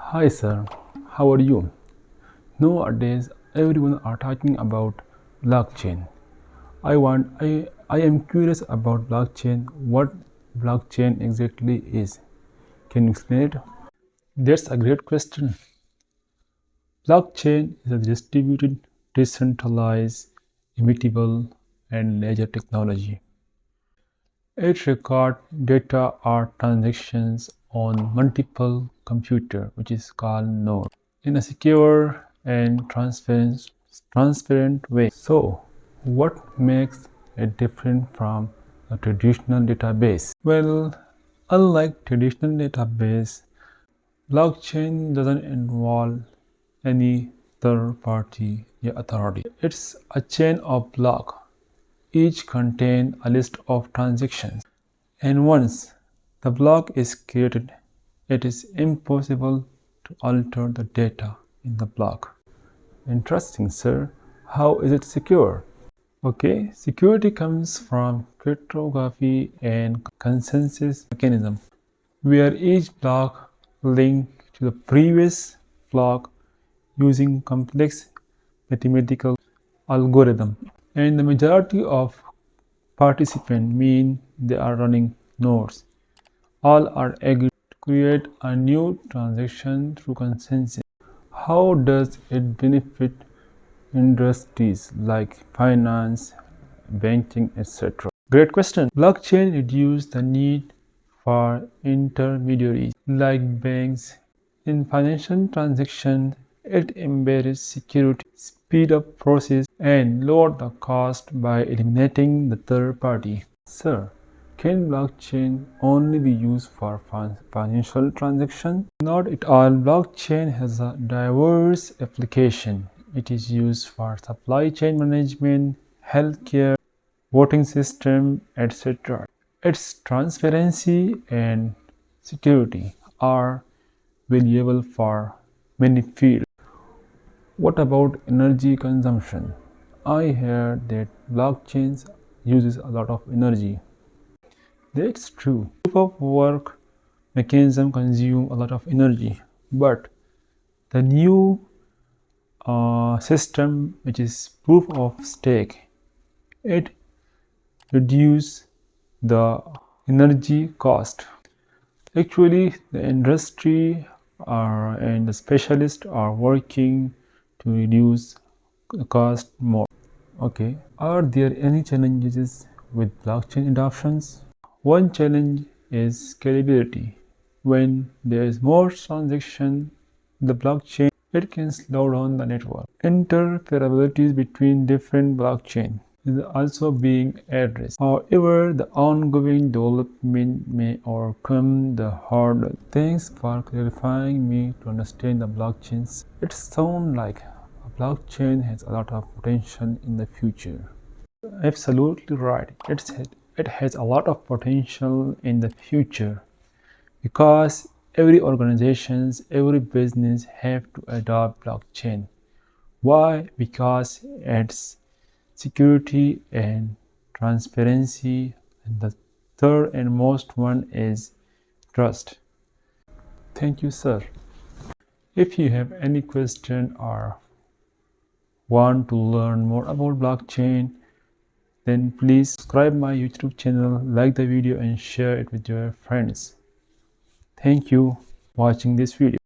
Hi sir, how are you? Nowadays everyone are talking about blockchain. I am curious about blockchain. What blockchain exactly is? Can you explain it? That's a great question. Blockchain is a distributed, decentralized, immutable, and ledger technology. It records data or transactions on multiple computers, which is called nodes, in a secure and transparent way. So, what makes it different from a traditional database? Well, unlike traditional database, blockchain doesn't involve any third-party authority. It's a chain of blocks, each contain a list of transactions. And once the block is created, it is impossible to alter the data in the block. Interesting, sir. How is it secure? Okay, security comes from cryptography and consensus mechanism, where each block linked to the previous block using complex mathematical algorithm. And the majority of participants mean they are running nodes. All are agreed to create a new transaction through consensus. How does it benefit industries like finance, banking, etc.? Great question. Blockchain reduces the need for intermediaries like banks. In financial transactions, it embeds security, speed up process, and lower the cost by eliminating the third party. Sir, can blockchain only be used for financial transactions? Not at all. Blockchain has a diverse application. It is used for supply chain management, healthcare, voting system, etc. Its transparency and security are valuable for many fields. What about energy consumption? I heard that blockchain uses a lot of energy. That's true. Proof of work mechanism consume a lot of energy, but the new system, which is proof of stake, it reduce the energy cost. Actually, the industry and the specialists are working to reduce the cost more. Okay, are there any challenges with blockchain adoptions? One challenge is scalability. When there is more transaction in the blockchain, it can slow down the network. Interoperability between different blockchains is also being addressed. However, the ongoing development may overcome the hurdle. Thanks for clarifying me to understand the blockchains. It sounds like a blockchain has a lot of potential in the future. Absolutely right. It has a lot of potential in the future because every organizations, every business have to adopt blockchain. Why? Because it's security and transparency, and the third and most one is trust. Thank you, sir. If you have any question or want to learn more about blockchain, then please subscribe my YouTube channel, like the video and share it with your friends. Thank you for watching this video.